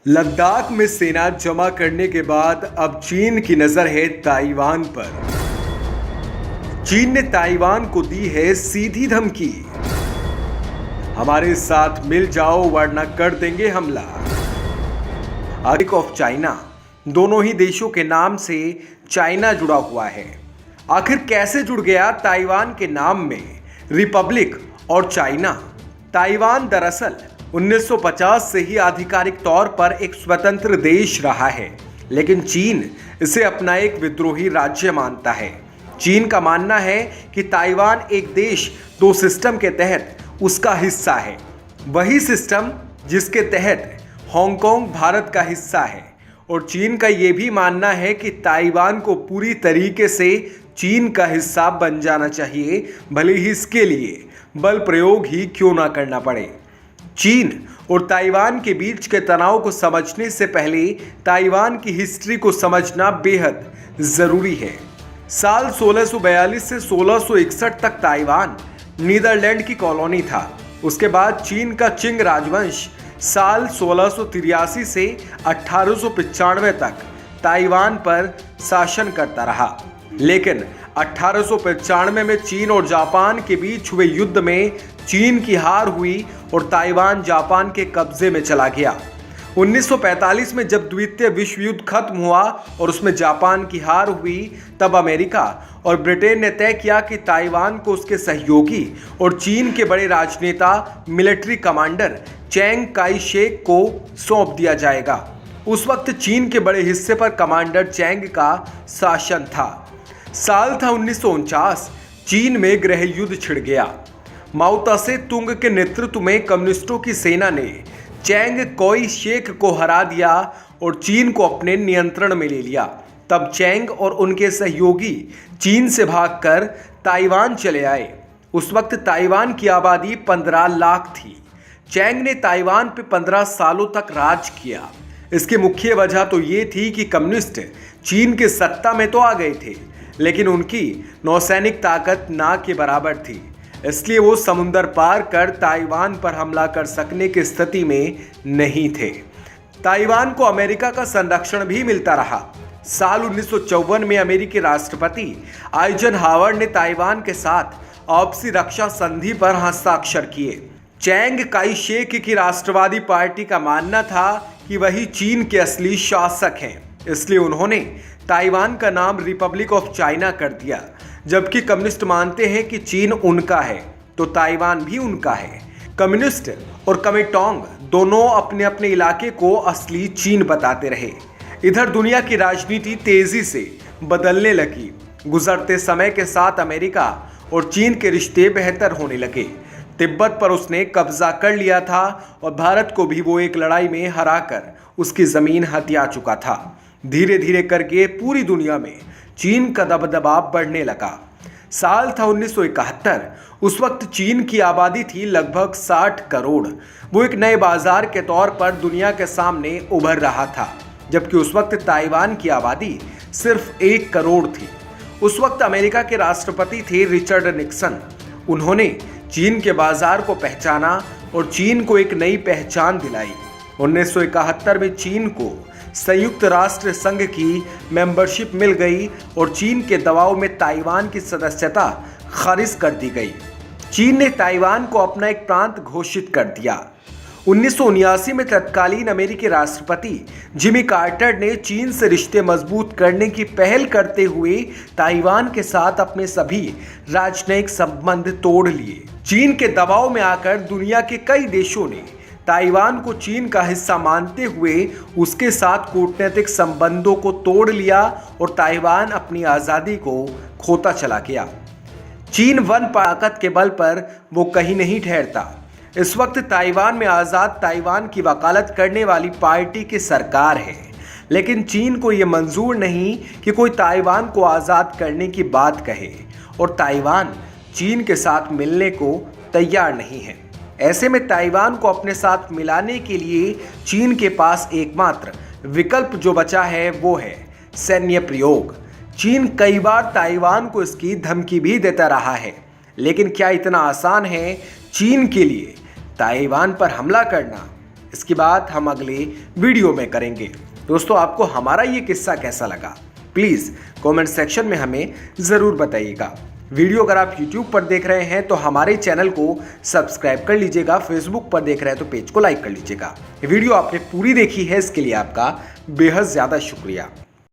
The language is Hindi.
लद्दाख में सेना जमा करने के बाद अब चीन की नजर है ताइवान पर। चीन ने ताइवान को दी है सीधी धमकी, हमारे साथ मिल जाओ वरना कर देंगे हमला। रिपब्लिक ऑफ चाइना, दोनों ही देशों के नाम से चाइना जुड़ा हुआ है। आखिर कैसे जुड़ गया ताइवान के नाम में रिपब्लिक और चाइना? ताइवान दरअसल 1950 से ही आधिकारिक तौर पर एक स्वतंत्र देश रहा है, लेकिन चीन इसे अपना एक विद्रोही राज्य मानता है। चीन का मानना है कि ताइवान एक देश दो सिस्टम के तहत उसका हिस्सा है, वही सिस्टम जिसके तहत हांगकांग भारत का हिस्सा है। और चीन का यह भी मानना है कि ताइवान को पूरी तरीके से चीन का हिस्सा बन जाना चाहिए, भले ही इसके लिए बल प्रयोग ही क्यों ना करना पड़े। चीन और ताइवान के बीच के तनाव को समझने से पहले ताइवान की हिस्ट्री को समझना बेहद जरूरी है। साल 1642 से 1661 तक ताइवान नीदरलैंड की कॉलोनी था। उसके बाद चीन का चिंग राजवंश साल 1683 से 1895 तक ताइवान पर शासन करता रहा, लेकिन 1895 में चीन और जापान के बीच हुए युद्ध में चीन की हार हुई और ताइवान जापान के कब्जे में चला गया। 1945 में जब द्वितीय विश्व युद्ध खत्म हुआ और उसमें जापान की हार हुई, तब अमेरिका और ब्रिटेन ने तय किया कि ताइवान को उसके सहयोगी और चीन के बड़े राजनेता military commander Chiang Kai Shek को सौंप दिया जाएगा। उस वक्त चीन के बड़े हिस्से पर कमांडर चैंग का शासन था। साल था 1949। चीन में गृह युद्ध छिड़ गया। माओ त्से तुंग के नेतृत्व में कम्युनिस्टों की सेना ने चैंग कोई शेक को हरा दिया और चीन को अपने नियंत्रण में ले लिया। तब चैंग और उनके सहयोगी चीन से भागकर ताइवान चले आए। उस वक्त ताइवान की आबादी 15 लाख थी। चैंग ने ताइवान पे 15 सालों तक राज किया। इसकी मुख्य वजह तो ये थी कि कम्युनिस्ट चीन के सत्ता में तो आ गए थे, लेकिन उनकी नौसैनिक ताकत ना के बराबर थी, इसलिए वो समुंदर पार कर ताइवान पर हमला कर सकने की स्थिति में नहीं थे। ताइवान को अमेरिका का संरक्षण भी मिलता रहा। साल 1954 में अमेरिकी राष्ट्रपति आइजनहावर ने ताइवान के साथ आपसी रक्षा संधि पर हस्ताक्षर किए। चैंग काई शेक की राष्ट्रवादी पार्टी का मानना था कि वही चीन के असली शासक हैं, इसलिए उन्होंने ताइवान का नाम रिपब्लिक ऑफ चाइना कर दिया। जबकि कम्युनिस्ट मानते हैं कि चीन उनका है तो ताइवान भी उनका है। कम्युनिस्ट और कमिटोंग दोनों अपने अपने इलाके को असली चीन बताते रहे। इधर दुनिया की राजनीति तेजी से बदलने लगी। गुजरते समय के साथ अमेरिका और चीन के रिश्ते बेहतर होने लगे। तिब्बत पर उसने कब्जा कर लिया था और भारत को भी वो एक लड़ाई में हराकर उसकी जमीन हथिया चुका था। धीरे धीरे करके पूरी दुनिया में चीन का दबदबा बढ़ने लगा। साल था 1971। उस वक्त चीन की आबादी थी लगभग 60 करोड़। वो एक नए बाजार के तौर पर दुनिया के सामने उभर रहा था, जबकि उस वक्त ताइवान की आबादी सिर्फ 1 करोड़ थी। उस वक्त अमेरिका के राष्ट्रपति थे रिचर्ड निक्सन। उन्होंने चीन के बाजार को पहचाना और चीन को एक नई पहचान दिलाई। 1971 में चीन को संयुक्त राष्ट्र संघ की मेंबरशिप मिल गई और चीन के दबाव में ताइवान की सदस्यता खारिज कर दी गई। चीन ने ताइवान को अपना एक प्रांत घोषित कर दिया। 1979 में तत्कालीन अमेरिकी राष्ट्रपति जिमी कार्टर ने चीन से रिश्ते मजबूत करने की पहल करते हुए ताइवान के साथ अपने सभी राजनयिक संबंध तोड़ लिए। चीन के दबाव में आकर दुनिया के कई देशों ने ताइवान को चीन का हिस्सा मानते हुए उसके साथ कूटनीतिक संबंधों को तोड़ लिया और ताइवान अपनी आज़ादी को खोता चला गया। चीन वन ताकत के बल पर वो कहीं नहीं ठहरता। इस वक्त ताइवान में आज़ाद ताइवान की वकालत करने वाली पार्टी की सरकार है, लेकिन चीन को ये मंजूर नहीं कि कोई ताइवान को आज़ाद करने की बात कहे और ताइवान चीन के साथ मिलने को तैयार नहीं है। ऐसे में ताइवान को अपने साथ मिलाने के लिए चीन के पास एकमात्र विकल्प जो बचा है वो है सैन्य प्रयोग। चीन कई बार ताइवान को इसकी धमकी भी देता रहा है, लेकिन क्या इतना आसान है चीन के लिए ताइवान पर हमला करना? इसकी बात हम अगले वीडियो में करेंगे। दोस्तों, आपको हमारा ये किस्सा कैसा लगा प्लीज कमेंट सेक्शन में हमें जरूर बताइएगा। वीडियो अगर आप YouTube पर देख रहे हैं तो हमारे चैनल को सब्सक्राइब कर लीजिएगा, फेसबुक पर देख रहे हैं तो पेज को लाइक कर लीजिएगा। वीडियो आपने पूरी देखी है, इसके लिए आपका बेहद ज्यादा शुक्रिया।